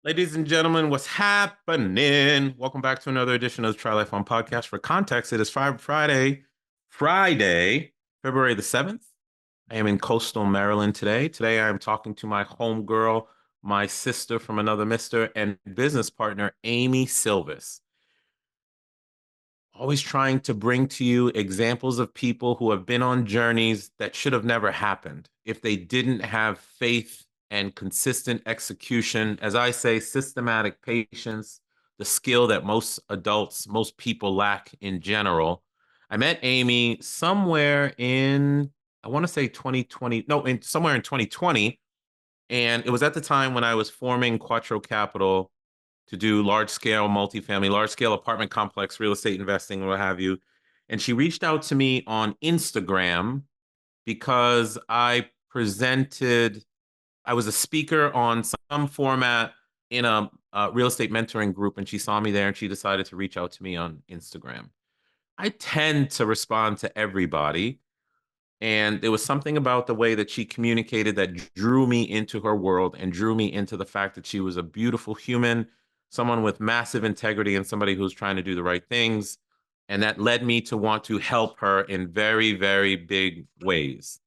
Ladies and gentlemen, what's happening? Welcome back to another edition of the Try Life on podcast. For context, it is Friday, February the 7th. I am in coastal Maryland today. Today, I am talking to my homegirl, my sister from another mister, and business partner, Amy Sylvis. Always trying to bring to you examples of people who have been on journeys that should have never happened if they didn't have faith and consistent execution. As I say, systematic patience, the skill that most adults, most people lack in general. I met Amy somewhere in, I want to say 2020, no, somewhere in 2020. And it was at the time when I was forming Quattro Capital to do large scale multifamily, large scale apartment complex, real estate investing, what have you. And she reached out to me on Instagram because I was a speaker on some format in a real estate mentoring group, and she saw me there and she decided to reach out to me on Instagram. I tend to respond to everybody. And there was something about the way that she communicated that drew me into her world and drew me into the fact that she was a beautiful human, someone with massive integrity, and somebody who's trying to do the right things. And that led me to want to help her in very, very big ways.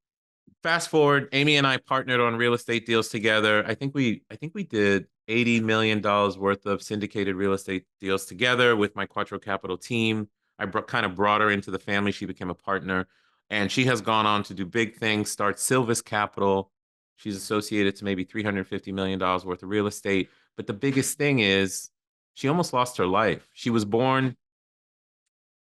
Fast forward, Amy and I partnered on real estate deals together. I think we did $80 million worth of syndicated real estate deals together with my Quattro Capital team. Kind of brought her into the family. She became a partner, and she has gone on to do big things. Start Sylvis Capital. She's associated to maybe $350 million worth of real estate. But the biggest thing is, she almost lost her life. She was born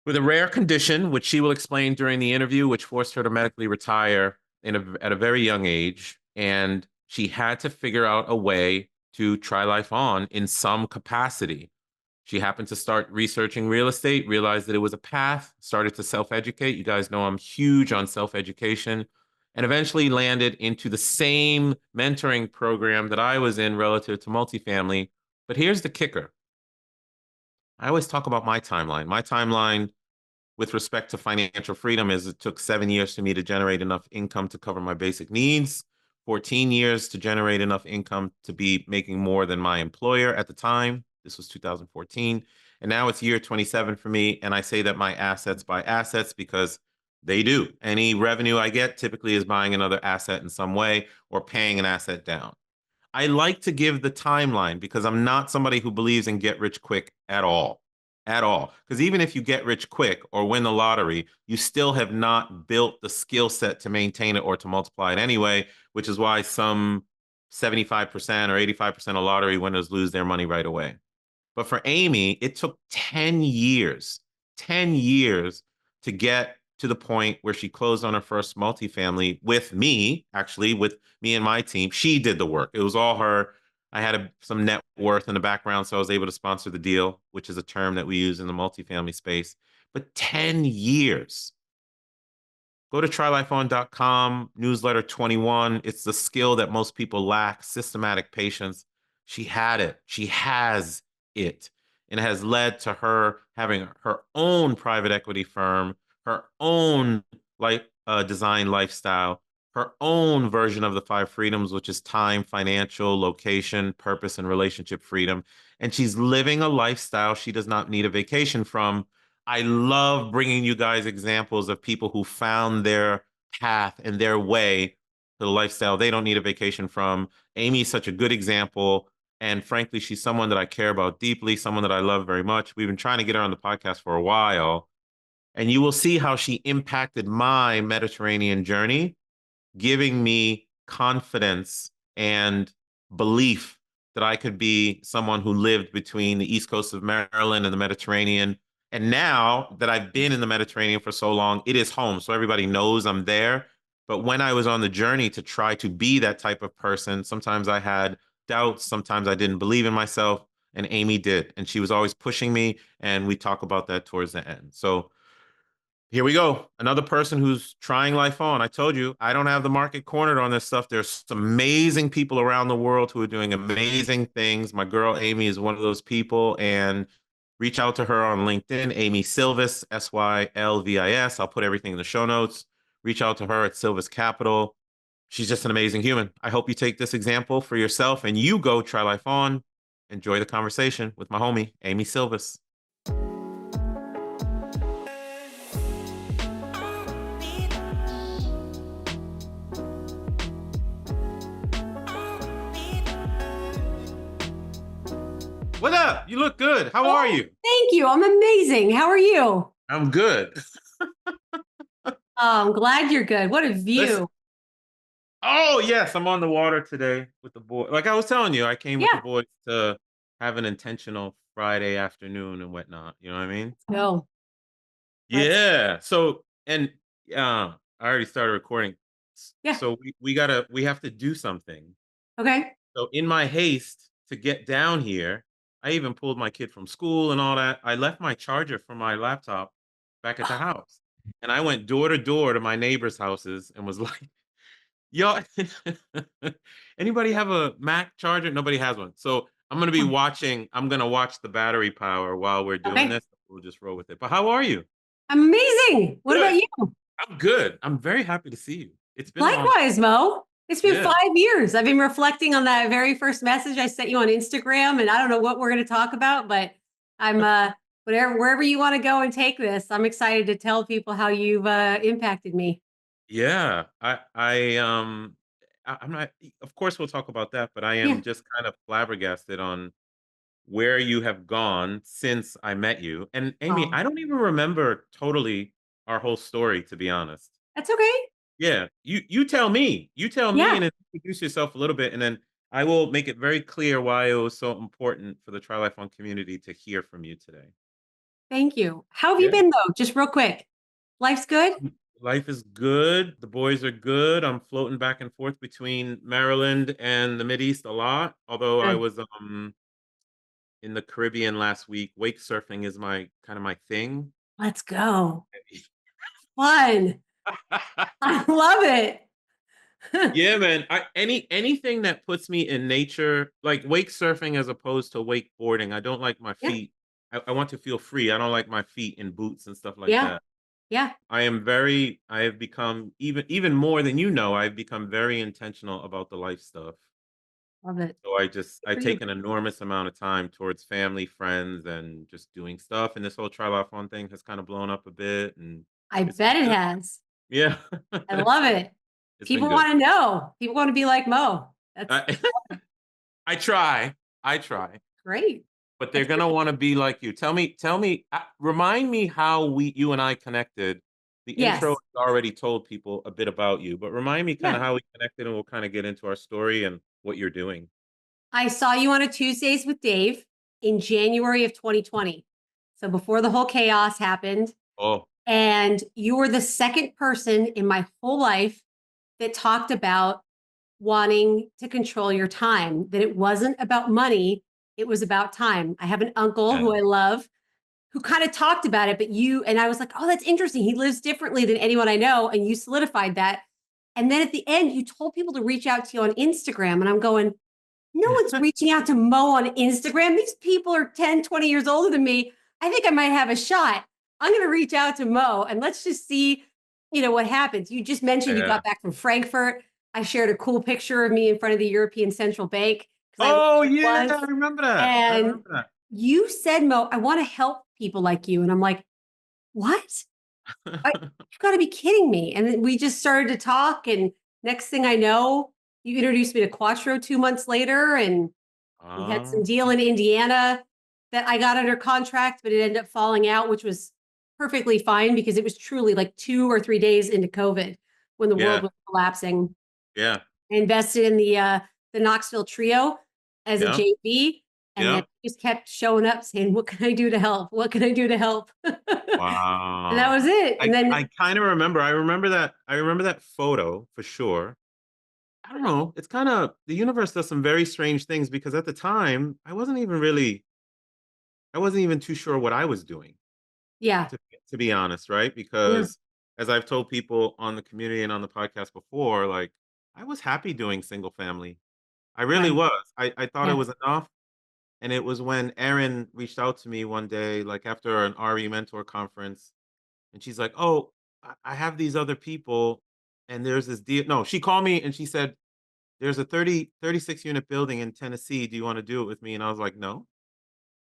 with a rare condition, which she will explain during the interview, which forced her to medically retire at a very young age. And she had to figure out a way to try life on in some capacity. She happened to start researching real estate, realized that it was a path, started to self educate. You guys know I'm huge on self education, and eventually landed into the same mentoring program that I was in relative to multifamily. But here's the kicker. I always talk about my timeline. My timeline with respect to financial freedom is it took 7 years for me to generate enough income to cover my basic needs, 14 years to generate enough income to be making more than my employer at the time. This was 2014. And now it's year 27 for me. And I say that my assets buy assets because they do. Any revenue I get typically is buying another asset in some way or paying an asset down. I like to give the timeline because I'm not somebody who believes in get rich quick at all. At all. Because even if you get rich quick or win the lottery, you still have not built the skill set to maintain it or to multiply it anyway, which is why some 75% or 85% of lottery winners lose their money right away. But for Amy, it took 10 years to get to the point where she closed on her first multifamily with me, actually, with me and my team. She did the work. It was all her. I had some net worth in the background, so I was able to sponsor the deal, which is a term that we use in the multifamily space. But 10 years. Go to trylifeon.com, newsletter 21. It's the skill that most people lack, systematic patience. She had it. She has it. And it has led to her having her own private equity firm, her own design lifestyle, her own version of the five freedoms, which is time, financial, location, purpose, and relationship freedom. And she's living a lifestyle she does not need a vacation from. I love bringing you guys examples of people who found their path and their way to the lifestyle they don't need a vacation from. Amy's such a good example. And frankly, she's someone that I care about deeply, someone that I love very much. We've been trying to get her on the podcast for a while. And you will see how she impacted my Mediterranean journey, giving me confidence and belief that I could be someone who lived between the East Coast of Maryland and the Mediterranean. And now that I've been in the Mediterranean for so long, it is home. So everybody knows I'm there. But when I was on the journey to try to be that type of person, sometimes I had doubts, sometimes I didn't believe in myself, and Amy did. And she was always pushing me. And we talk about that towards the end. So here we go. Another person who's trying life on. I told you, I don't have the market cornered on this stuff. There's some amazing people around the world who are doing amazing things. My girl Amy is one of those people, and reach out to her on LinkedIn, Amy Sylvis, Sylvis. I'll put everything in the show notes. Reach out to her at Sylvis Capital. She's just an amazing human. I hope you take this example for yourself and you go try life on. enjoy the conversation with my homie, Amy Sylvis. What up? You look good. How are Oh, you? thank you. I'm amazing. How are you? I'm good. Oh, I'm glad you're good. What a Listen. view. Oh, yes, I'm on the water today with the boy. Like I was telling you, I came with the Yeah. boys to have an intentional Friday afternoon and whatnot. You know what I mean? No, let's, Yeah. So, and I already started recording. yeah. So we have to do something. Okay. So in my haste to get down here, I even pulled my kid from school and all that. I left my charger for my laptop back at the house. And I went door to door to my neighbors' houses and was like, yo, anybody have a Mac charger? Nobody has one. So I'm gonna watch the battery power while we're doing Okay. this. We'll just roll with it. But how are you? I'm amazing. What about Good. you? I'm good. I'm very happy to see you. It's been a long time. Likewise, Mo. It's been Yeah. 5 years. I've been reflecting on that very first message I sent you on Instagram, and I don't know what we're going to talk about, but I'm wherever you want to go and take this. I'm excited to tell people how you've impacted me. Yeah. I'm not, of course we'll talk about that, but I Yeah. am just kind of flabbergasted on where you have gone since I met you. And Amy, Oh, I don't even remember totally our whole story, to be honest. that's okay. Yeah, you tell me. You tell me Yeah. and then introduce yourself a little bit, and then I will make it very clear why it was so important for the Triathlon community to hear from you today. Thank you. How have you Yeah. been though? Just real quick. Life's good? Life is good. The boys are good. I'm floating back and forth between Maryland and the Mideast a lot. Although I Good. was in the Caribbean last week. Wake surfing is my kind of my thing. Let's go. Fun. I love it. Yeah, man. Anything that puts me in nature, like wake surfing as opposed to wakeboarding. I don't like my Yeah. feet. I want to feel free. I don't like my feet in boots and stuff like Yeah. that. Yeah. I have become even more than you know, I've become very intentional about the life stuff. Love it. So Good I for you. take an enormous amount of time towards family, friends, and just doing stuff. And this whole triathlon thing has kind of blown up a bit, and I it's been bet it good. has. Yeah, I love it. it's been People good. want to know. People want to be like Mo. I, I try, I try, Great. but they're That's gonna great. want to be like you. Tell me, remind me how you and I connected. The intro Yes. has already told people a bit about you, but remind me kind Yeah. of how we connected, and we'll kind of get into our story and what you're doing. I saw you on a Tuesdays with Dave in January of 2020. So before the whole chaos happened. Oh, And you were the second person in my whole life that talked about wanting to control your time, that it wasn't about money, it was about time. I have an uncle who yeah. I love who kind of talked about it, but you and I was like, oh, that's interesting. He lives differently than anyone I know. And you solidified that. And then at the end, you told people to reach out to you on Instagram. And I'm going, no one's reaching out to Mo on Instagram. These people are 10, 20 years older than me. I think I might have a shot. I'm going to reach out to Mo and let's just see, what happens. You just mentioned you Yeah. got back from Frankfurt. I shared a cool picture of me in front of the European Central Bank because I was Oh there yeah, I once. remember that. I And remember you said, Mo, I want to help people like you. And I'm like, what? that. You've got to be kidding me. And then we just started to talk. And next thing I know, you introduced me to Quattro 2 months later. And we had Ah, some deal in Indiana that I got under contract, but it ended up falling out, which was perfectly fine because it was truly like 2 or 3 days into COVID when the world yeah, was collapsing. yeah, I invested in the Knoxville Trio as a yeah, JV, and then yeah. just kept showing up saying, "What can I do to help? What can I do to help?" And that Wow. was it. And I then, kind of remember. I remember that photo for sure. I don't know. It's kind of the universe does some very strange things because at the time I wasn't even too sure what I was doing yeah, to be honest, right? yeah, Because as I've told people on the community and on the podcast before, like I was happy doing single family. I really right, was. I thought it yeah, was enough. And it was when Erin reached out to me one day, like after an RE mentor conference, and she's like, "Oh, I have these other people, and there's this deal." No, she called me and she said, there's a 36 unit building in Tennessee. Do you want to do it with me? And I was like, no,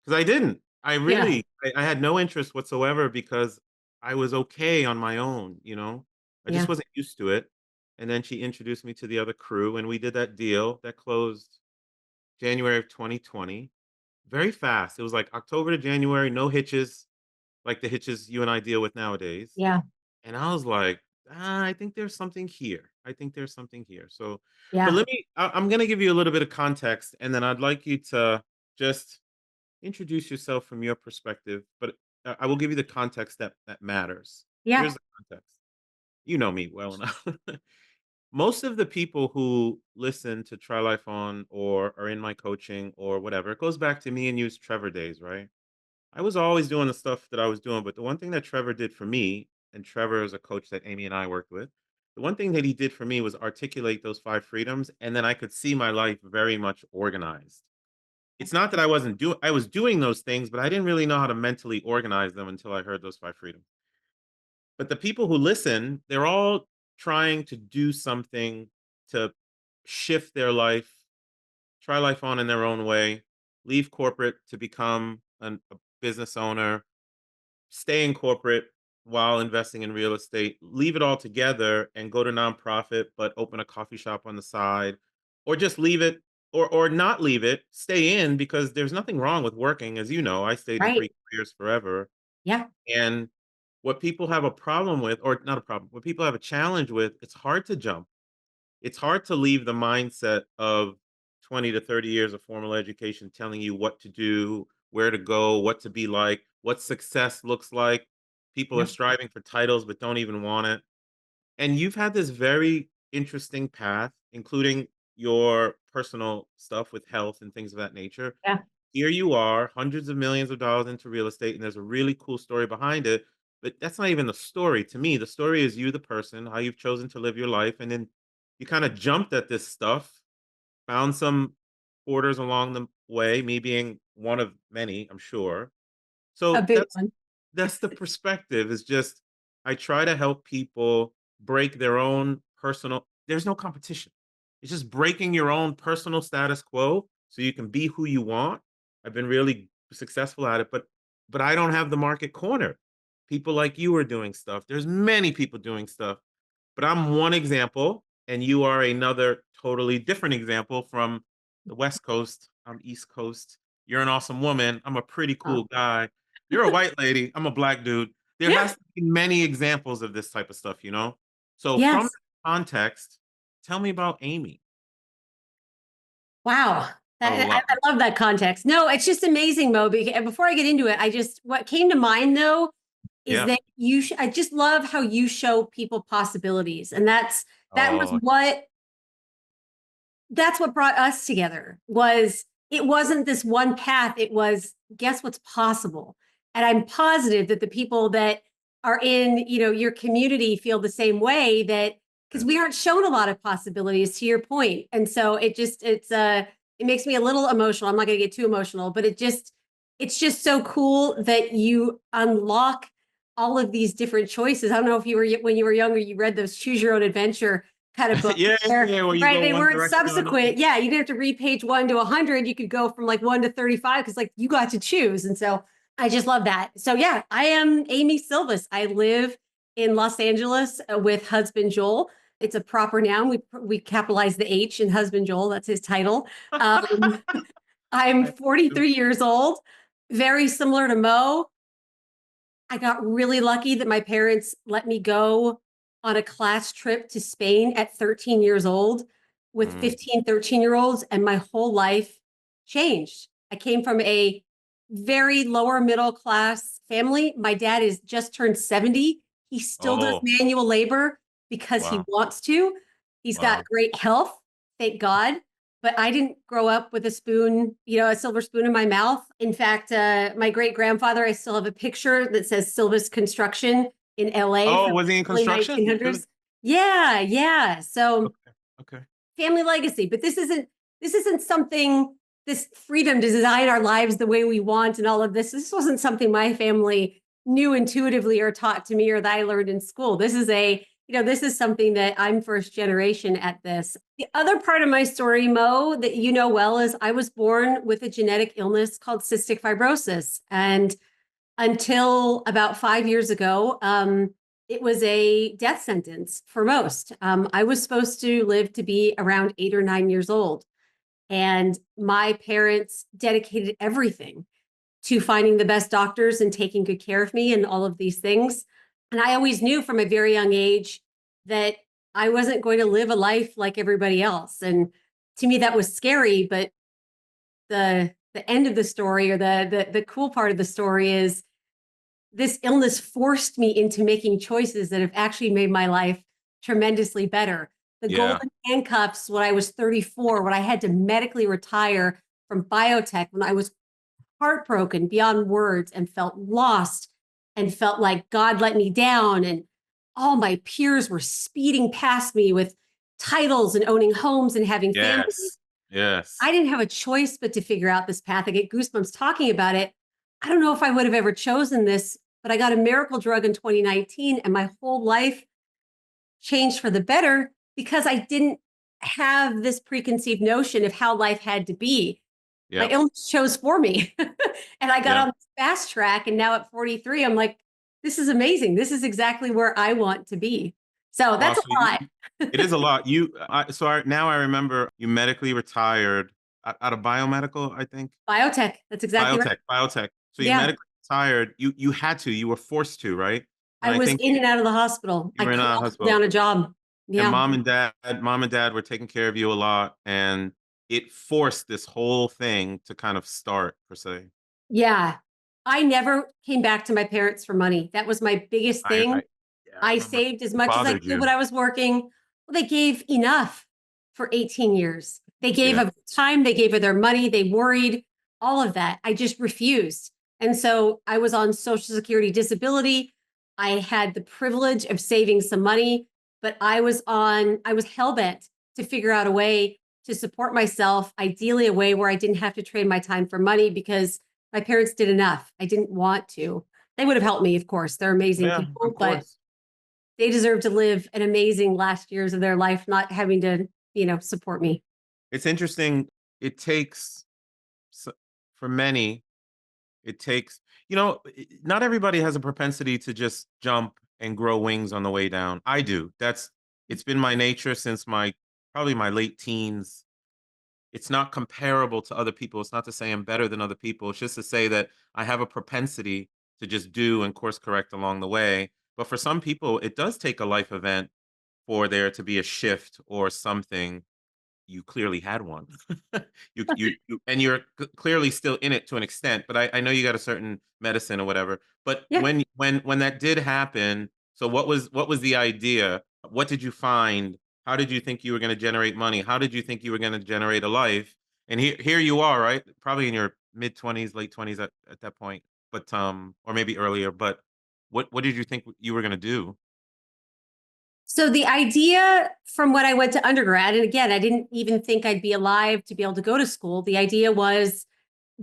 because I didn't. Yeah. I had no interest whatsoever because I was okay on my own, I just Yeah. wasn't used to it. And then she introduced me to the other crew, and we did that deal that closed January of 2020. Very fast. It was like October to January, no hitches, like the hitches you and I deal with nowadays. Yeah. And I was like, I think there's something here. I think there's something here. So, but Yeah. I'm going to give you a little bit of context, and then I'd like you to just introduce yourself from your perspective. But I will give you the context that matters. Yeah. Here's the context. You know me well enough. Most of the people who listen to Try Life On or are in my coaching or whatever, it goes back to me and you's Trevor days, right? I was always doing the stuff that I was doing, but the one thing that Trevor did for me, and Trevor is a coach that Amy and I worked with, the one thing that he did for me was articulate those five freedoms, and then I could see my life very much organized. It's not that I was doing those things, but I didn't really know how to mentally organize them until I heard those five freedoms. But the people who listen, they're all trying to do something to shift their life, try life on in their own way, leave corporate to become a business owner, stay in corporate while investing in real estate, leave it all together and go to nonprofit, but open a coffee shop on the side, or just leave it or not leave it, stay in because there's nothing wrong with working. As you know, I stayed in Right. three careers forever. Yeah. And what people have a problem with, or not a problem, what people have a challenge with, it's hard to jump. It's hard to leave the mindset of 20 to 30 years of formal education telling you what to do, where to go, what to be like, what success looks like. People are Yeah. striving for titles but don't even want it. And you've had this very interesting path, including your personal stuff with health and things of that nature. Yeah. Here you are, hundreds of millions of dollars into real estate, and there's a really cool story behind it. But that's not even the story to me. The story is you, the person, how you've chosen to live your life. And then you kind of jumped at this stuff, found some orders along the way, me being one of many, I'm sure. A So big one. that's the perspective, is just I try to help people break their own personal, there's no competition. It's just breaking your own personal status quo so you can be who you want. I've been really successful at it, but I don't have the market corner. People like you are doing stuff. There's many people doing stuff, but I'm one example and you are another totally different example from the West Coast. I'm East Coast. You're an awesome woman. I'm a pretty Oh, cool guy. You're a white lady. I'm a black dude. There yeah. has to be many examples of this type of stuff, you know? So from Yes. that context, tell me about Amy. Wow. I I love that context. No, it's just amazing, Mo. Before I get into it, what came to mind though is Yeah. that I just love how you show people possibilities. And that was Oh, that's what brought us together. Was it wasn't this one path, it was guess what's possible. And I'm positive that the people that are in, your community feel the same way, that because yeah. we aren't shown a lot of possibilities, to your point. And so it makes me a little emotional. I'm not going to get too emotional, but it's just so cool that you unlock all of these different choices. I don't know if when you were younger, you read those choose your own adventure kind of books Yeah, where, yeah, where you right, go they one weren't direction or another. subsequent. Yeah, you didn't have to read page 1 to 100. You could go from like 1 to 35 because like you got to choose. And so I just love that. So yeah, I am Amy Sylvis. I live in Los Angeles with husband Joel. It's a proper noun. We capitalize the H in husband Joel. That's his title. Um, I'm I- 43 years old, very similar to Mo. I got really lucky that my parents let me go on a class trip to Spain at 13 years old with Mm. 15, 13-year-olds, and my whole life changed. I came from a very lower middle class family. My dad is just turned 70. He still does Oh, manual labor because he wow. wants to. He's got Wow. great health, thank God, but I didn't grow up with a spoon, a silver spoon in my mouth. In fact, my great grandfather, I still have a picture that says Sylvis Construction in LA Oh, from was he in the early construction? Really? 1900s. Yeah, yeah. So Okay. Okay. family legacy, but this isn't something, this freedom to design our lives the way we want and all of this. This wasn't something my family knew intuitively or taught to me or that I learned in school. This is a this is something that I'm first generation at this. The other part of my story, Mo, that you know well, is I was born with a genetic illness called cystic fibrosis. And until about 5 years ago, it was a death sentence for most. I was supposed to live to be around 8 or 9 years old. And my parents dedicated everything to finding the best doctors and taking good care of me and all of these things. And I always knew from a very young age that I wasn't going to live a life like everybody else. And to me, that was scary. But the end of the story, or the cool part of the story, is this illness forced me into making choices that have actually made my life tremendously better. The Yeah. golden handcuffs when I was 34, when I had to medically retire from biotech, when I was heartbroken beyond words and felt lost and felt like God let me down. And all my peers were speeding past me with titles and owning homes and having families. Yes. Yes. I didn't have a choice but to figure out this path. I get goosebumps talking about it. I don't know if I would have ever chosen this, but I got a miracle drug in 2019 and my whole life changed for the better because I didn't have this preconceived notion of how life had to be. My Yep. illness chose for me. And I got Yep. on this fast track. And now at 43, I'm like, this is amazing. This is exactly where I want to be. So Wow. that's So a lot. it is a lot. Now I remember you medically retired out of biomedical, I think. Biotech. That's exactly right. Biotech. So you Yeah. medically retired. You had to. You were forced to, right? And I I was think in and out of the hospital. you I were in could a not hold hospital. down a job. And Yeah. mom and dad were taking care of you a lot, and it forced this whole thing to kind of start per se. Yeah. I never came back to my parents for money. That was my biggest I thing. yeah, I I remember saved as it much as I bothered could you. when I was working. Well, they gave enough for 18 years. They gave Yeah. of time, they gave of their money, they worried, all of that. I just refused. And so I was on Social Security disability. I had the privilege of saving some money, but I was hell bent to figure out a way to support myself, ideally a way where I didn't have to trade my time for money because my parents did enough. I didn't want to. They would have helped me, of course. They're amazing Yeah, people, of but course. they deserve to live an amazing last years of their life, not having to, support me. It's interesting. It takes s- for many, it takes, not everybody has a propensity to just jump and grow wings on the way down. I do. It's been my nature since probably my late teens. It's not comparable to other people. It's not to say I'm better than other people. It's just to say that I have a propensity to just do and course correct along the way. But for some people, it does take a life event for there to be a shift or something. You clearly had one. And you're clearly still in it to an extent, but I know you got a certain medicine or whatever. But Yeah. when that did happen, so what was the idea? What did you find? How did you think you were going to generate money? How did you think you were going to generate a life? And here you are, right? Probably in your mid 20s, late 20s at that point, but or maybe earlier. But what did you think you were going to do? So the idea from when I went to undergrad, and again, I didn't even think I'd be alive to be able to go to school. The idea was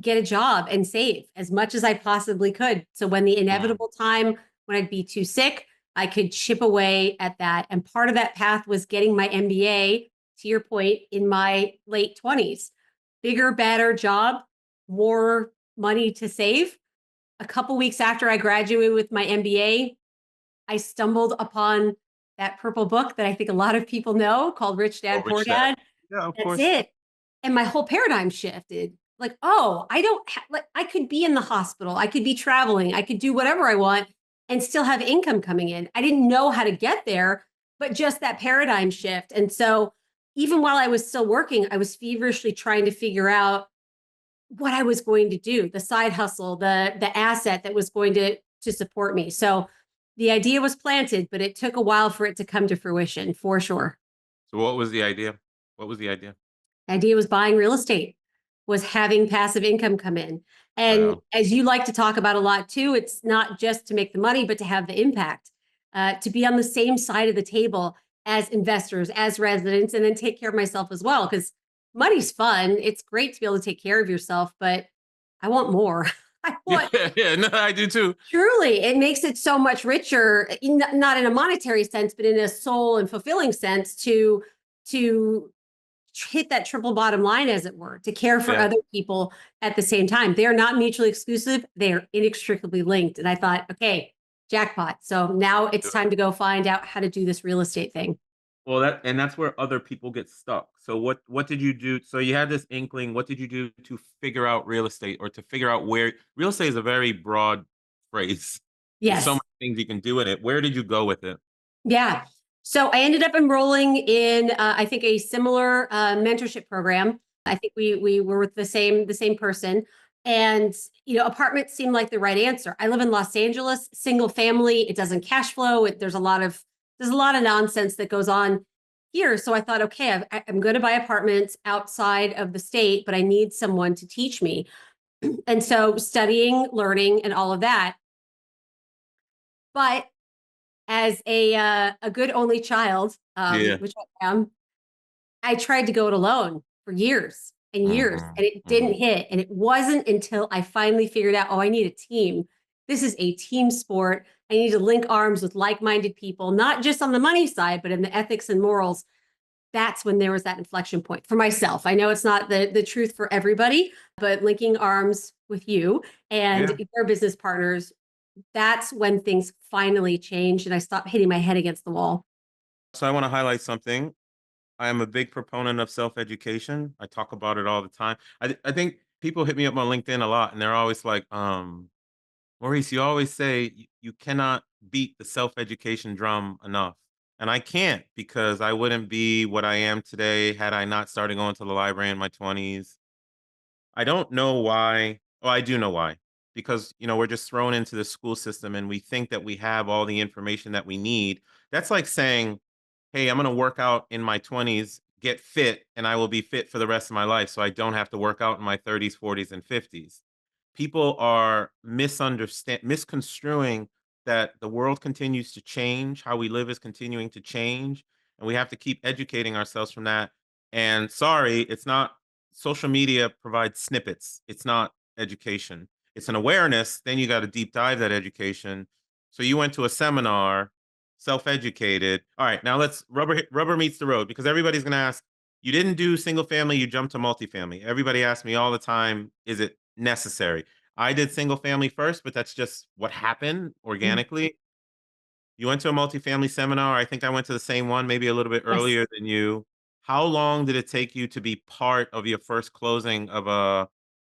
get a job and save as much as I possibly could. So when the Mm. inevitable time when I'd be too sick, I could chip away at that. And part of that path was getting my MBA, to your point, in my late 20s. Bigger, better job, more money to save. A couple weeks after I graduated with my MBA, I stumbled upon that purple book that I think a lot of people know called Rich Oh, Dad Poor rich dad. Dad. Yeah, of That's course. it. And my whole paradigm shifted. Like, oh, I don't like I could be in the hospital, I could be traveling, I could do whatever I want and still have income coming in. I didn't know how to get there, but just that paradigm shift. And so even while I was still working, I was feverishly trying to figure out what I was going to do, the side hustle, the asset that was going to support me. So the idea was planted, but it took a while for it to come to fruition, for sure. So what was the idea? What was the idea? The idea was buying real estate, was having passive income come in. And Wow. as you like to talk about a lot too, it's not just to make the money, but to have the impact, to be on the same side of the table as investors, as residents, and then take care of myself as well. Because money's fun. It's great to be able to take care of yourself, but I want more. I Yeah, want yeah, no, I do too. truly, it makes it so much richer, not in a monetary sense, but in a soul and fulfilling sense to hit that triple bottom line, as it were, to care for Yeah, other people at the same time. They are not mutually exclusive. They are inextricably linked. And I thought, okay, jackpot. So now it's do it. time to go find out how to do this real estate thing. Well, that's where other people get stuck. So what did you do? So you had this inkling. What did you do to figure out real estate, or to figure out where real estate is a very broad phrase. There's so many Yes. things you can do in it. Where did you go with it? Yeah. So I ended up enrolling in, I think, a similar mentorship program. I think we were with the same person, and apartments seemed like the right answer. I live in Los Angeles, single family. It doesn't cash flow. There's a lot of nonsense that goes on here. So I thought, okay, I'm going to buy apartments outside of the state, but I need someone to teach me. And so studying, learning, and all of that. But as a good only child, Yeah. which I am, I tried to go it alone for years and years, Hmm. and it didn't Hmm. hit. And it wasn't until I finally figured out, oh, I need a team. This is a team sport. I need to link arms with like-minded people, not just on the money side, but in the ethics and morals. That's when there was that inflection point for myself. I know it's not the truth for everybody, but linking arms with you and Yeah. your business partners, that's when things finally changed and I stopped hitting my head against the wall. So I want to highlight something. I am a big proponent of self-education. I talk about it all the time. I think people hit me up on LinkedIn a lot, and they're always like, Maurice, you always say you cannot beat the self-education drum enough. And I can't, because I wouldn't be what I am today had I not started going to the library in my 20s. I don't know why. Oh, I do know why. Because, we're just thrown into the school system and we think that we have all the information that we need. That's like saying, hey, I'm going to work out in my 20s, get fit, and I will be fit for the rest of my life. So I don't have to work out in my 30s, 40s, and 50s. People are misconstruing that the world continues to change, how we live is continuing to change, and we have to keep educating ourselves from that. And sorry, it's not social media provides snippets. It's not education. It's an awareness. Then you got to deep dive that education. So you went to a seminar, self-educated. All right, now let's rubber meets the road, because everybody's going to ask, you didn't do single family, you jumped to multifamily. Everybody asks me all the time, is it necessary? I did single family first, but that's just what happened Mm. organically. You went to a multifamily seminar. I think I went to the same one, maybe a little bit Yes. earlier than you. How long did it take you to be part of your first closing of a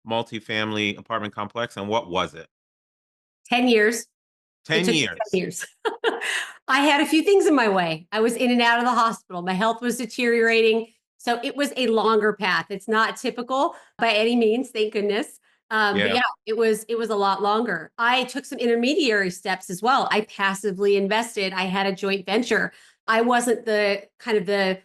multifamily apartment complex, and what was it? 10 years. It 10 took me 10 years. years. I had a few things in my way. I was in and out of the hospital. My health was deteriorating. So it was a longer path. It's not typical by any means, thank goodness. But Yeah. yeah, it was a lot longer. I took some intermediary steps as well. I passively invested. I had a joint venture. I wasn't the kind of the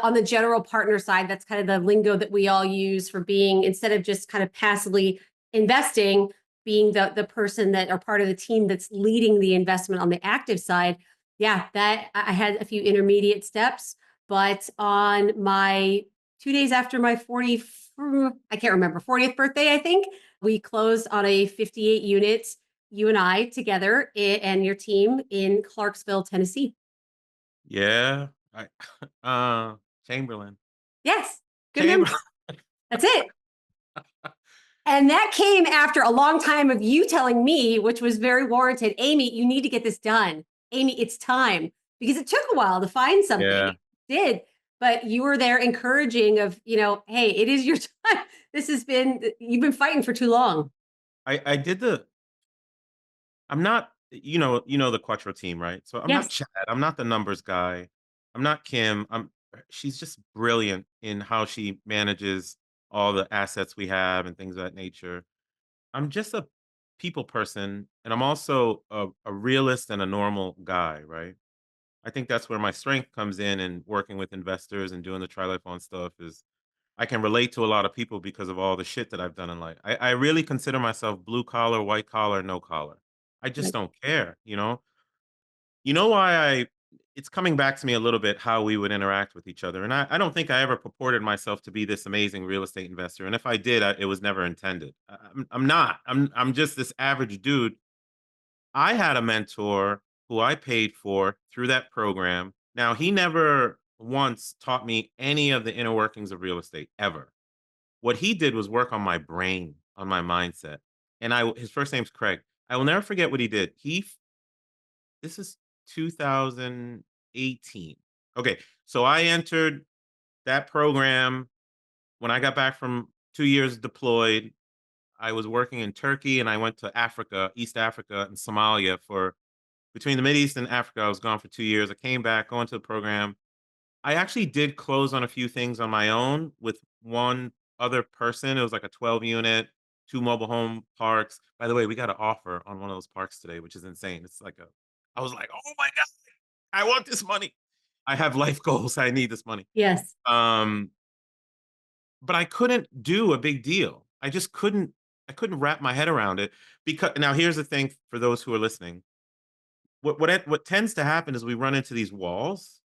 on the general partner side. That's kind of the lingo that we all use for being, instead of just kind of passively investing, being the person that are part of the team that's leading the investment on the active side. Yeah, that I had a few intermediate steps, but on my 2 days after my 40, I can't remember, 40th birthday, I think, we closed on a 58 units, you and I together and your team in Clarksville, Tennessee. Yeah. Uh, Chamberlain. Yes, good memory. Chamberlain. That's it. And that came after a long time of you telling me, which was very warranted, Amy, you need to get this done. Amy, it's time. Because it took a while to find something. Yeah. It did. But you were there encouraging of, hey, it is your time. You've been fighting for too long. I did the I'm not, the Quattro team, right? So I'm not Yes. Chad. I'm not the numbers guy. I'm not Kim. She's just brilliant in how she manages all the assets we have and things of that nature. I'm just a people person, and I'm also a realist and a normal guy, right? I think that's where my strength comes in working with investors and doing the Life on stuff is I can relate to a lot of people because of all the shit that I've done in life. I really consider myself blue collar, white collar, no collar. I just Like, don't care, You know why I it's coming back to me a little bit how we would interact with each other. And I don't think I ever purported myself to be this amazing real estate investor. And if I did, it was never intended. I'm not. I'm just this average dude. I had a mentor who I paid for through that program. Now, he never once taught me any of the inner workings of real estate ever. What he did was work on my brain, on my mindset. And his first name's Craig. I will never forget what he did. This is 2018. Okay, so I entered that program when I got back from 2 years deployed. I was working in Turkey and I went to Africa, East Africa, and Somalia for between the Mid East and Africa. I was gone for 2 years. I came back, going to the program. I actually did close on a few things on my own with one other person. It was like a 12 unit, two mobile home parks. By the way, we got an offer on one of those parks today, which is insane. I was like, oh my God, I want this money. I have life goals. I need this money. Yes. Um, but I couldn't do a big deal. I couldn't wrap my head around it because now here's the thing for those who are listening. What tends to happen is we run into these walls,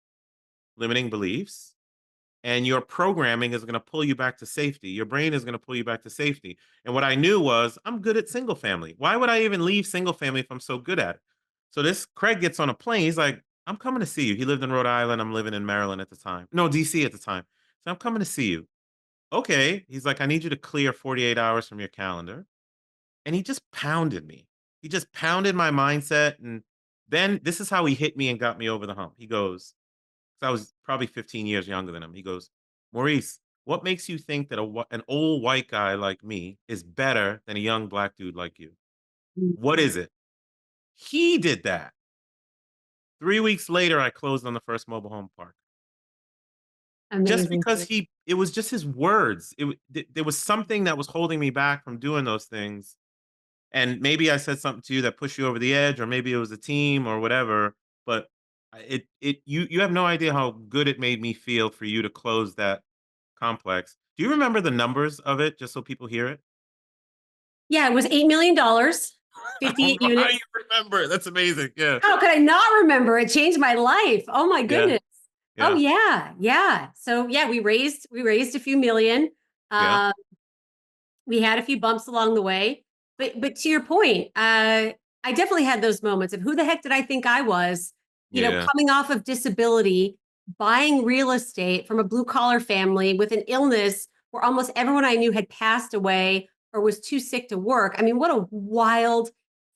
limiting beliefs, and your programming is going to pull you back to safety. Your brain is going to pull you back to safety. And what I knew was I'm good at single family. Why would I even leave single family if I'm so good at it? So this Craig gets on a plane. He's like, I'm coming to see you. He lived in Rhode Island. I'm living in Maryland at the time. No, DC at the time. So I'm coming to see you. Okay. He's like, I need you to clear 48 hours from your calendar. And he just pounded me. He just pounded my mindset. And then this is how he hit me and got me over the hump. He goes, 'cause I was probably 15 years younger than him. He goes, Maurice, what makes you think that an old white guy like me is better than a young black dude like you? Mm. What is it? He did that. 3 weeks later, I closed on the first mobile home park. Just Amazing. because it was just his words. There was something that was holding me back from doing those things. And maybe I said something to you that pushed you over the edge, or maybe it was a team or whatever. But you have no idea how good it made me feel for you to close that complex. Do you remember the numbers of it, just so people hear it? Yeah, it was $8 million, 58 How you units. remember? That's amazing. Yeah, How could I not remember? It changed my life. Oh my yeah, goodness. Oh yeah, yeah, yeah. So yeah, we raised a few million. yeah, Uh, we had a few bumps along the way, but to your point, I definitely had those moments of who the heck did I think I was? yeah. Coming off of disability, buying real estate from a blue collar family with an illness where almost everyone I knew had passed away or was too sick to work. I mean, what a wild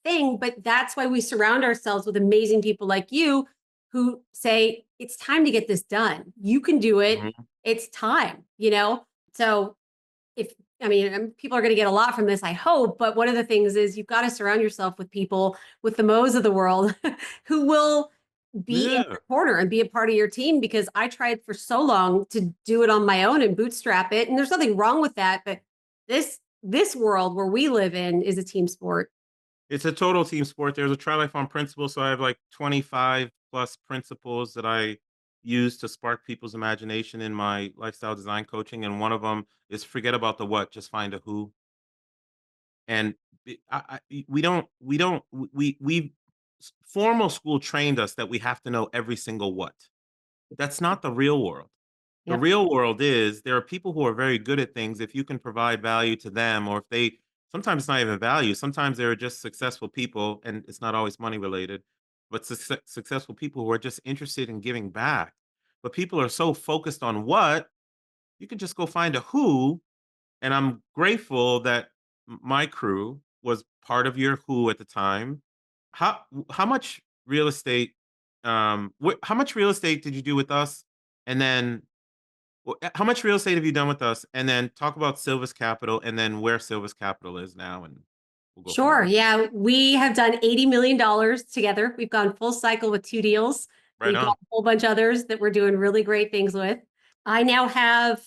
thing! But that's why we surround ourselves with amazing people like you who say it's time to get this done. You can do it. Mhm. It's time. So if I mean, people are going to get a lot from this, I hope. But one of the things is you've got to surround yourself with people, with the Mo's of the world, who will be in Yeah. your corner and be a part of your team. Because I tried for so long to do it on my own and bootstrap it, and there's nothing wrong with that. But this world where we live in is a team sport. It's a total team sport. There's a try life on principle. So I have like 25 plus principles that I use to spark people's imagination in my lifestyle design coaching. And one of them is forget about the what, just find a who. And we formal school trained us that we have to know every single what. That's not the real world. The Yep. real world is there are people who are very good at things if you can provide value to them, or if they sometimes it's not even value. Sometimes they're just successful people, and it's not always money related, but successful people who are just interested in giving back. But people are so focused on what, you can just go find a who. And I'm grateful that my crew was part of your who at the time. How much real estate how much real estate did you do with us? And then how much real estate have you done with us? And then talk about Sylvis Capital and then where Sylvis Capital is now, and we'll go from Sure. there. Yeah. We have done $80 million together. We've gone full cycle with two deals. Right We've got on. a whole bunch others that we're doing really great things with. I now have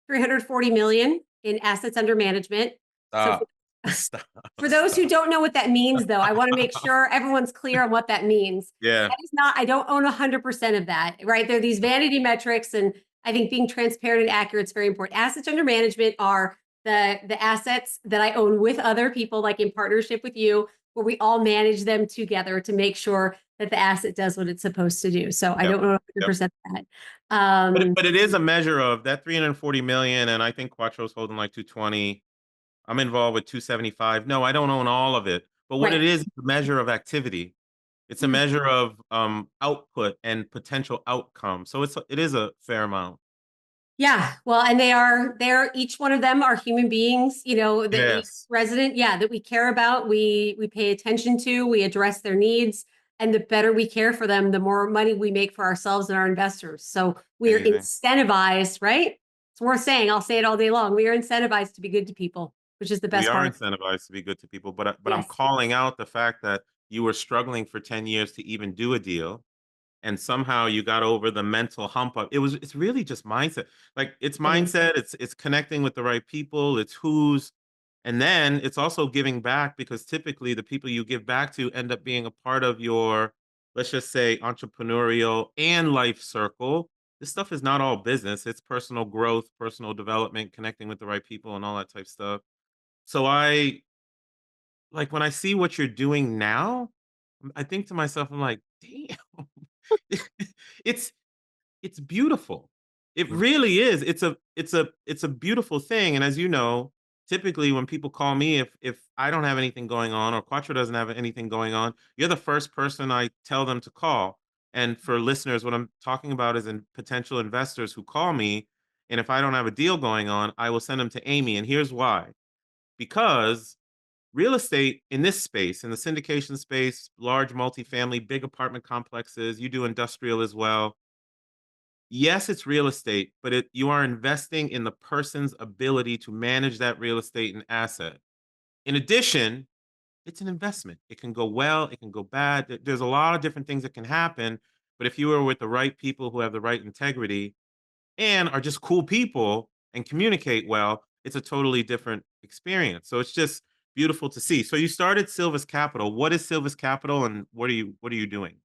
340 million in assets under management. So Stop. Stop. for those who Stop. don't know what that means, though, I want to make sure everyone's clear on what that means. Yeah. That is not, I don't own 100% of that, right? There are these vanity metrics, and I think being transparent and accurate is very important. Assets under management are the assets that I own with other people, like in partnership with you. where we all manage them together to make sure that the asset does what it's supposed to do. So I Yep. don't know Yep. 100% that. But it is a measure of that 340 million, and I think Quattro's holding like 220. I'm involved with 275. No, I don't own all of it. But what it Right. is a measure of activity. It's a Yeah. measure of output and potential outcome. So it is a fair amount. Yeah, well, and they're each one of them are human beings, that each Yes. resident, yeah, that we care about, we pay attention to, we address their needs, and the better we care for them, the more money we make for ourselves and our investors. So we are Amazing. incentivized, right? It's worth saying. I'll say it all day long. We are incentivized to be good to people, which is the We best are part. incentivized to be good to people, but I'm Yes. calling out the fact that you were struggling for 10 years to even do a deal, and somehow you got over the mental hump of it's really just mindset. Like it's It is. mindset, it's connecting with the right people, it's who's, and then it's also giving back because typically the people you give back to end up being a part of your, let's just say, entrepreneurial and life circle. This stuff is not all business, it's personal growth, personal development, connecting with the right people and all that type stuff. So I like when I see what you're doing now, I think to myself, I'm like, damn, it's it's beautiful. It really is. It's a beautiful thing. And as you know, typically when people call me, if I don't have anything going on or Quattro doesn't have anything going on, you're the first person I tell them to call. And for listeners, what I'm talking about is in potential investors who call me. And if I don't have a deal going on, I will send them to Amy. And here's why. Because real estate in this space, in the syndication space, large multifamily, big apartment complexes, you do industrial as well. Yes, it's real estate, but you are investing in the person's ability to manage that real estate and asset. In addition, it's an investment. It can go well, it can go bad. There's a lot of different things that can happen. But if you are with the right people who have the right integrity and are just cool people and communicate well, it's a totally different experience. So it's just beautiful to see. So you started Sylvis Capital. What is Sylvis Capital and what are you doing?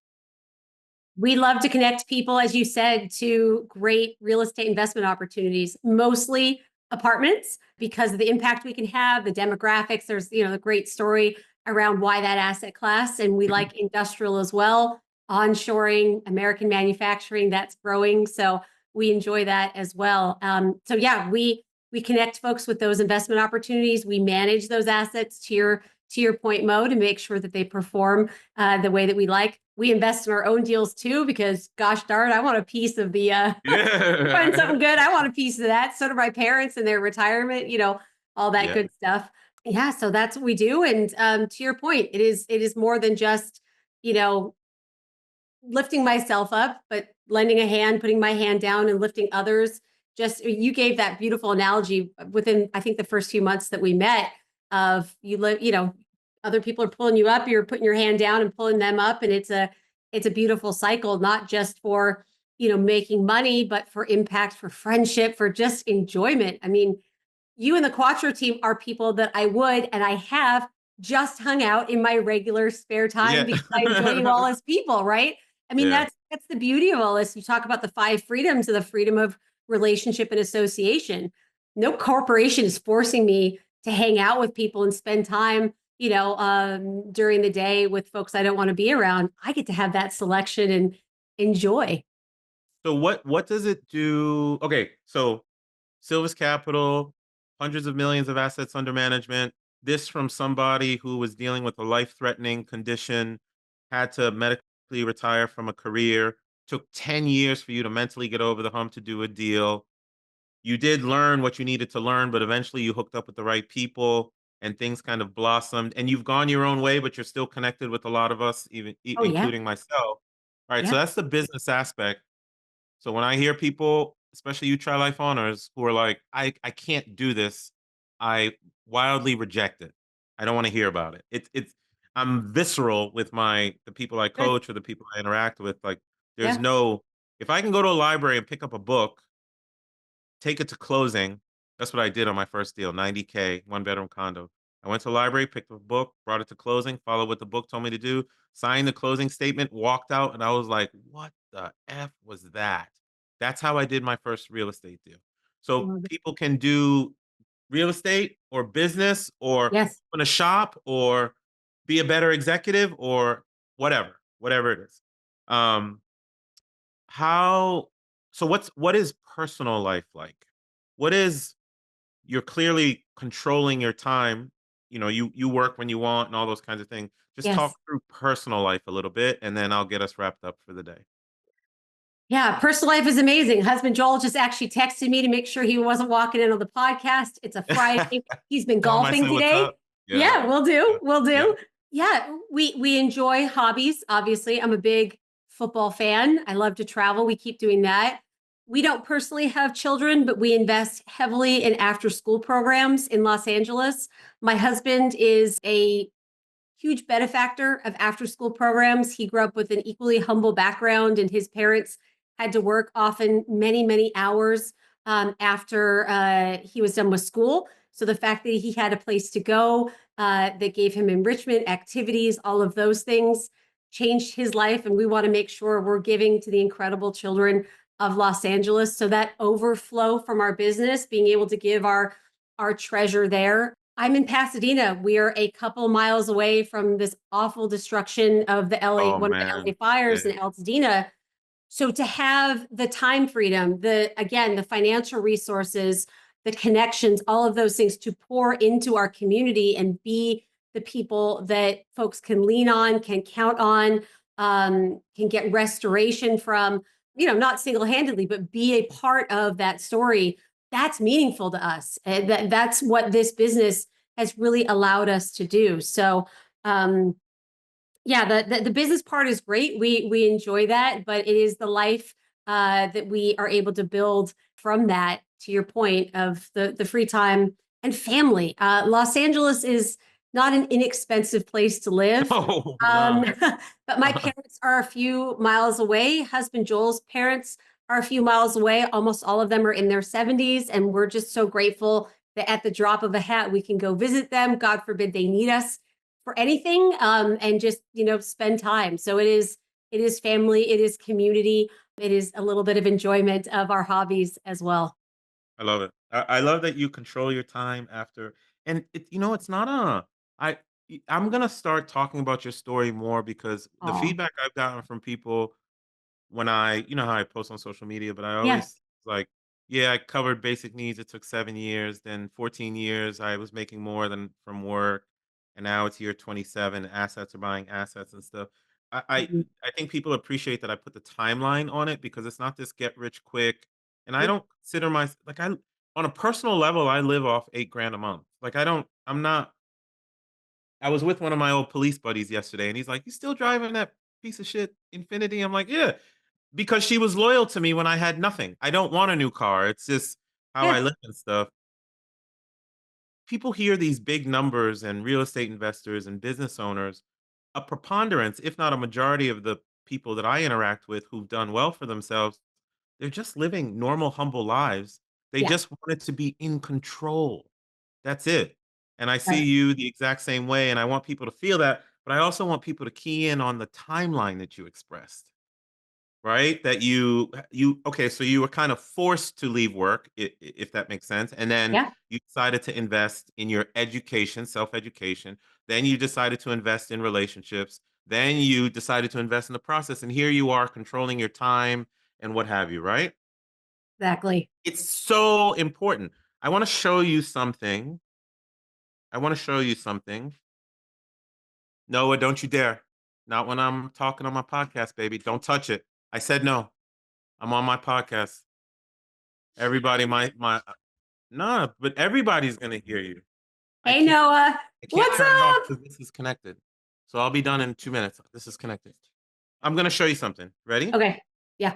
We love to connect people, as you said, to great real estate investment opportunities, mostly apartments because of the impact we can have, the demographics. There's, the great story around why that asset class. And we like industrial as well, onshoring, American manufacturing, that's growing. So we enjoy that as well. So yeah, we connect folks with those investment opportunities. We manage those assets to your point, Mo, to make sure that they perform the way that we like. We invest in our own deals too, because gosh darn, I want a piece of the find Yeah. something good. I want a piece of that. So do my parents and their retirement, all that Yeah. good stuff. Yeah, so that's what we do. And to your point, it is more than just, you know, lifting myself up, but lending a hand, putting my hand down and lifting others. Just you gave that beautiful analogy within, I think, the first few months that we met of other people are pulling you up, you're putting your hand down and pulling them up. And it's a beautiful cycle, not just for, making money, but for impact, for friendship, for just enjoyment. I mean, you and the Quattro team are people that I would and I have just hung out in my regular spare time Yeah. because I enjoy you all as people, right? I mean, Yeah. that's the beauty of all this. You talk about the five freedoms of the freedom of relationship and association. No corporation is forcing me to hang out with people and spend time, during the day with folks I don't want to be around. I get to have that selection and enjoy. So what does it do? Okay, so Sylvis Capital, hundreds of millions of assets under management. This from somebody who was dealing with a life-threatening condition, had to medically retire from a career, took 10 years for you to mentally get over the hump to do a deal. You did learn what you needed to learn, but eventually you hooked up with the right people and things kind of blossomed and you've gone your own way, but you're still connected with a lot of us, even Oh yeah. including myself. All right, so Yeah. that's the business aspect. So when I hear people, especially you Tri-Life owners, who are like, I can't do this, I wildly reject it. I don't want to hear about it. It's I'm visceral with the people I Good. coach or the people I interact with. Like there's Yeah. no if I can go to a library and pick up a book, take it to closing. That's what I did on my first deal, 90K, one bedroom condo. I went to the library, picked up a book, brought it to closing, followed what the book told me to do, signed the closing statement, walked out, and I was like, what the F was that? That's how I did my first real estate deal. So Love it. people can do real estate or business or Yes. open a shop or be a better executive or whatever it is. Um, how so what is personal life like? What is you're clearly controlling your time. You know, you work when you want and all those kinds of things. Just talk Yes. through personal life a little bit and then I'll get us wrapped up for the day. Yeah, personal life is amazing. Husband Joel just actually texted me to make sure he wasn't walking in on the podcast. It's a Friday. He's been Tell him I golfing said what's today. up. Yeah. Yeah, we'll do. Yeah. We'll Yeah. do. Yeah, we enjoy hobbies. Obviously, I'm a big football fan. I love to travel. We keep doing that. We don't personally have children, but we invest heavily in after school programs in Los Angeles. My husband is a huge benefactor of after school programs. He grew up with an equally humble background, and his parents had to work often many, many hours after he was done with school. So the fact that he had a place to go that gave him enrichment, activities, all of those things changed his life. And we want to make sure we're giving to the incredible children of Los Angeles. So that overflow from our business, being able to give our treasure there. I'm in Pasadena. We're a couple miles away from this awful destruction of the LA, Oh one of the LA man. fires Yeah. in Altadena. So to have the time freedom, the financial resources, the connections, all of those things to pour into our community and be the people that folks can lean on, can count on, can get restoration from, not single-handedly, but be a part of that story. That's meaningful to us. And that's what this business has really allowed us to do. So, yeah, the business part is great. We enjoy that, but it is the life that we are able to build from that. To your point of the free time and family, Los Angeles is not an inexpensive place to live. Oh Um, no. but my parents are a few miles away. Husband Joel's parents are a few miles away. Almost all of them are in their 70s, and we're just so grateful that at the drop of a hat we can go visit them. God forbid they need us for anything, and just spend time. So it is family, it is community, it is a little bit of enjoyment of our hobbies as well. I love it. I love that you control your time after, and it's not I. I'm gonna start talking about your story more because the Oh, feedback I've gotten from people when how I post on social media, but I yeah, always like, yeah, I covered basic needs. It took 7 years, then 14 years. I was making more than from work, and now it's year 27. Assets are buying assets and stuff. I I, mhm, I think people appreciate that I put the timeline on it because it's not this get rich quick. And I yeah, don't consider my like I on a personal level, I live off 8 grand a month. Like I don't, I'm not. I was with one of my old police buddies yesterday, and he's like, "You still driving that piece of shit Infinity?" I'm like, "Yeah." Because she was loyal to me when I had nothing. I don't want a new car. It's just how I yeah, live and stuff. People hear these big numbers and real estate investors and business owners, a preponderance, if not a majority of the people that I interact with who've done well for themselves, they're just living normal, humble lives. They yeah, just wanted to be in control. That's it. And I see right, you the exact same way. And I want people to feel that, but I also want people to key in on the timeline that you expressed. Right? That you okay, so you were kind of forced to leave work, if that makes sense, and then yeah, you decided to invest in your education, self-education, then you decided to invest in relationships, then you decided to invest in the process, and here you are controlling your time and what have you, right? exactly. It's so important. I wanna show you something. I wanna show you something. Noah, don't you dare. Not when I'm talking on my podcast, baby. Don't touch it. I said no. I'm on my podcast. Everybody my nah, but everybody's gonna hear you. I Hey can't Noah, I can't what's turn it off up? because this is connected. So I'll be done in 2 minutes. This is connected. I'm gonna show you something. Ready? Okay, yeah,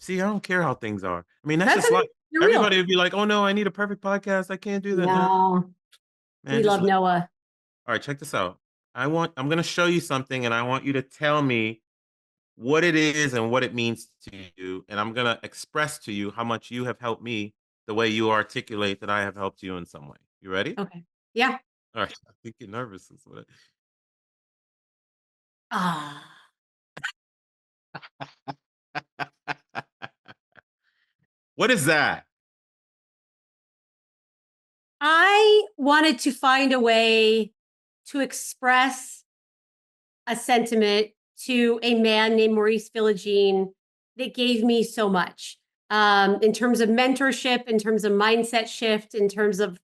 See, I don't care how things are. I mean, that's that's just okay. like You're real. everybody would be like, "Oh no, I need a perfect podcast. I can't do that." No, No, man, we just love let Noah. All right, check this out. I'm gonna show you something and I want you to tell me what it is and what it means to you, and I'm gonna express to you how much you have helped me the way you articulate that I have helped you in some way. You ready? Okay, yeah. All right. I think you're nervous. Is what Ah, what is that? I wanted to find a way to express a sentiment to a man named Maurice that gave me so much in terms of mentorship, in terms of mindset shift, in terms of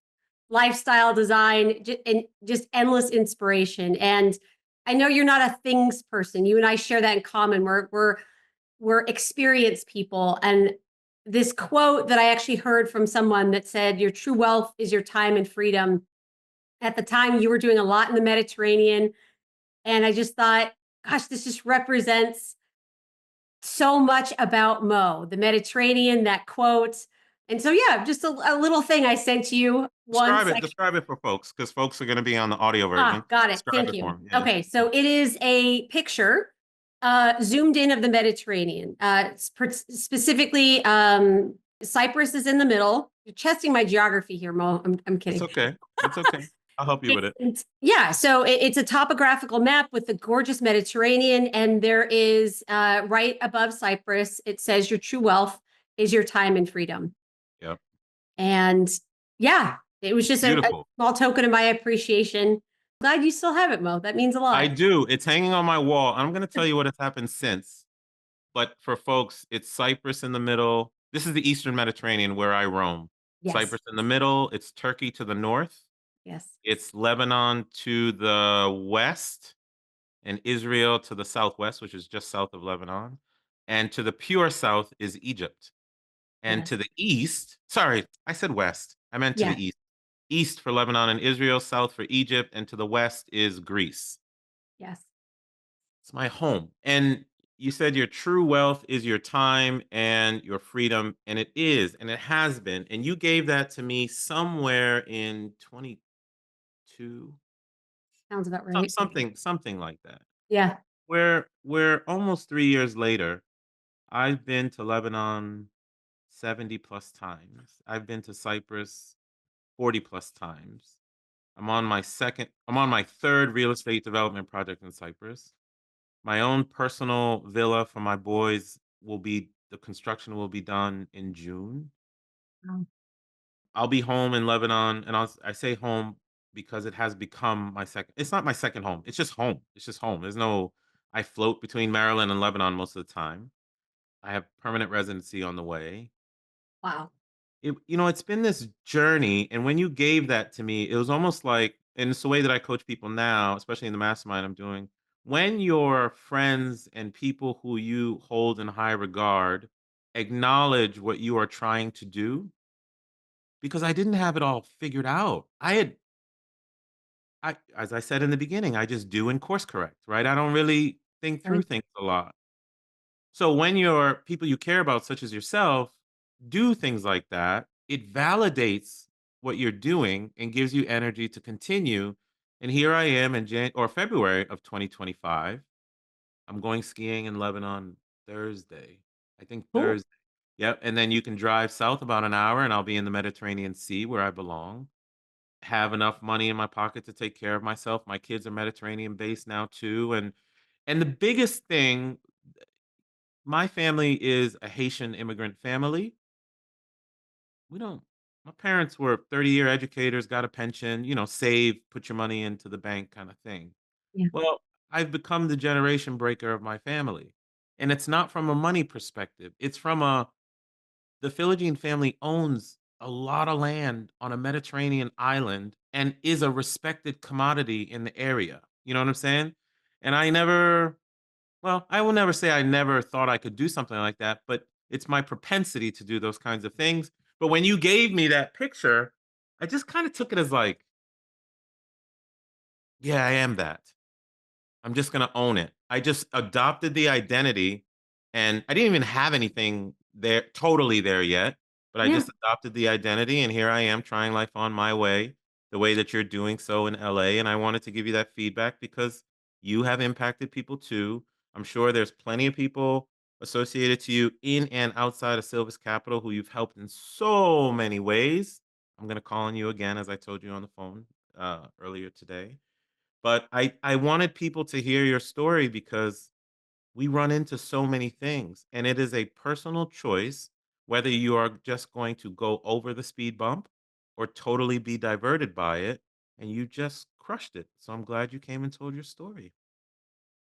lifestyle design, and just endless inspiration. And I know you're not a things person. You and I share that in common. We're experienced people. And this quote that I actually heard from someone that said, "Your true wealth is your time and freedom." At the time, you were doing a lot in the Mediterranean, and I just thought, gosh, this just represents so much about Mo, the Mediterranean, that quote. And so, yeah, just a little thing I sent you once. Describe it for folks, because folks are going to be on the audio version. Got it. Describe Thank it for you. them. Yeah. Okay, so it is a picture zoomed in of the Mediterranean. Specifically, Cyprus is in the middle. You're testing my geography here, Mo. I'm It's kidding. okay. It's okay. I'll help you with it. Yeah, so it's a topographical map with the gorgeous Mediterranean, and there is right above Cyprus, it says your true wealth is your time and freedom. Yep. And yeah, it was just a Beautiful. small token of my appreciation. Glad you still have it, Mo. That means a I lot. do. It's hanging on my wall. I'm going to tell you what has happened since. But for folks, it's Cyprus in the middle. This is the Eastern Mediterranean where I roam. Yes, Cyprus in the middle. It's Turkey to the north. yes, It's Lebanon to the west, and Israel to the southwest, which is just south of Lebanon. And to the pure south is Egypt. And yes, to the east, sorry, I said west. I meant to yeah, the east. East for Lebanon and Israel, south for Egypt, and to the west is Greece. yes. It's my home. And you said your true wealth is your time and your freedom, and it is, and it has been. And you gave that to me somewhere in 22, Sounds about right. something like that. Yeah. Where almost 3 years later, I've been to Lebanon 70 plus times. I've been to Cyprus 40 plus times. I'm on my third real estate development project in Cyprus. My own personal villa for my boys the construction will be done in June. Um, I'll be home in Lebanon, and I say home because it has become my second. It's not my second home. It's just home. It's just home. I float between Maryland and Lebanon most of the time. I have permanent residency on the way. wow. It's been this journey, and when you gave that to me, it was almost like, and it's the way that I coach people now, especially in the mastermind I'm doing. When your friends and people who you hold in high regard acknowledge what you are trying to do, because I didn't have it all figured out. As I said in the beginning, I just do and course correct, right? I don't really think through Right. things a lot. So when your people you care about, such as yourself, do things like that, it validates what you're doing and gives you energy to continue. And here I am in February of 2025. I'm going skiing in Lebanon Thursday. I think Cool. Thursday. Yep. And then you can drive south about an hour and I'll be in the Mediterranean Sea where I belong. Have enough money in my pocket to take care of myself. My kids are Mediterranean based now too. And the biggest thing, my family is a Haitian immigrant family. We don't My parents were 30-year educators, got a pension, save, put your money into the bank kind of thing. Yeah. Well, I've become the generation breaker of my family. And it's not from a money perspective. It's from the Philogene family owns a lot of land on a Mediterranean island and is a respected commodity in the area. You know what I'm saying? And I will never say I never thought I could do something like that, but it's my propensity to do those kinds of things. But when you gave me that picture, I just kind of took it as like, yeah, I am that. I'm just gonna own it. I just adopted the identity, and I didn't even have anything there totally there yet, but I Yeah. just adopted the identity, and here I am trying life on my way, the way that you're doing so in LA. And I wanted to give you that feedback because you have impacted people too. I'm sure there's plenty of people associated to you in and outside of Sylvis Capital who you've helped in so many ways. I'm gonna call on you again, as I told you on the phone earlier today. But I wanted people to hear your story because we run into so many things, and it is a personal choice whether you are just going to go over the speed bump or totally be diverted by it, and you just crushed it. So I'm glad you came and told your story.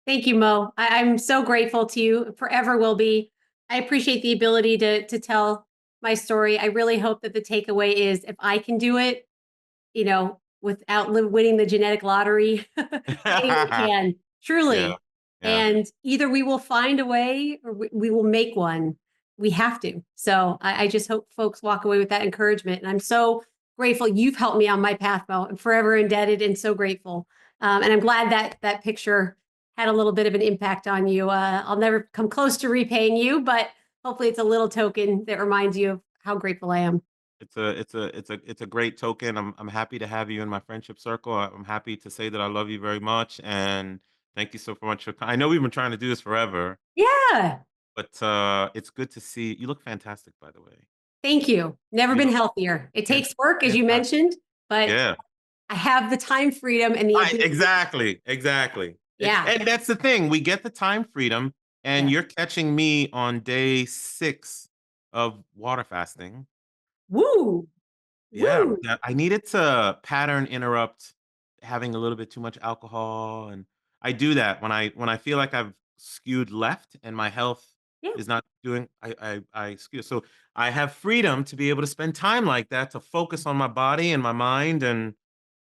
Thank you, Mo. I'm so grateful to you. Forever will be. I appreciate the ability to tell my story. I really hope that the takeaway is if I can do it, without winning the genetic lottery, anyone can, Yeah, truly. yeah. And either we will find a way or we will make one. We have to. So I just hope folks walk away with that encouragement. And I'm so grateful you've helped me on my path, Mo. I'm forever indebted and so grateful. And I'm glad that that picture had a little bit of an impact on you. I'll never come close to repaying you, but hopefully it's a little token that reminds you of how grateful I am. It's a great token. I'm happy to have you in my friendship circle. I'm happy to say that I love you very much, and thank you so much for. I know we've been trying to do this forever, Yeah. but it's good to see you. Look fantastic, by the way. Thank you. Never You been look healthier. It takes work, as you fantastic. mentioned, but Yeah. I have the time freedom and the ability. Exactly. Yeah. And that's the thing. We get the time freedom, and Yeah. you're catching me on day 6 of water fasting. Woo. Yeah, Woo. that I needed to pattern interrupt having a little bit too much alcohol, and I do that when I feel like I've skewed left and my health Yeah. is not doing I skew. So I have freedom to be able to spend time like that to focus on my body and my mind and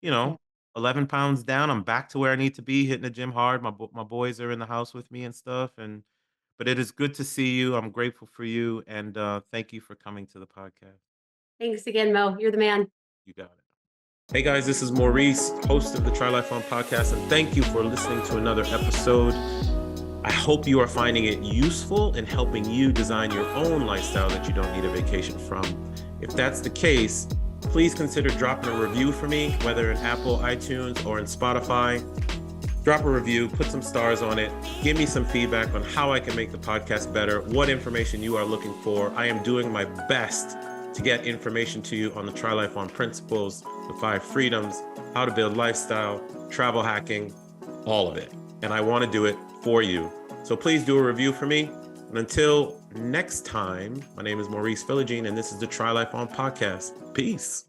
you Yeah. know, 11 pounds down, I'm back to where I need to be, hitting the gym hard. My boys are in the house with me and stuff and but it is good to see you. I'm grateful for you and thank you for coming to the podcast. Thanks again, Mo. You're the man. You got it. Hey guys, this is Maurice, host of the Try Life On podcast, and thank you for listening to another episode. I hope you are finding it useful in helping you design your own lifestyle that you don't need a vacation from. If that's the case, please consider dropping a review for me, whether in Apple, iTunes, or in Spotify. Drop a review, put some stars on it, give me some feedback on how I can make the podcast better, what information you are looking for. I am doing my best to get information to you on the Try Life On principles, the 5 freedoms, how to build lifestyle, travel hacking, all of it. And I want to do it for you. So please do a review for me. And until next time, my name is Maurice Philogene, and this is the Try Life On podcast. Peace.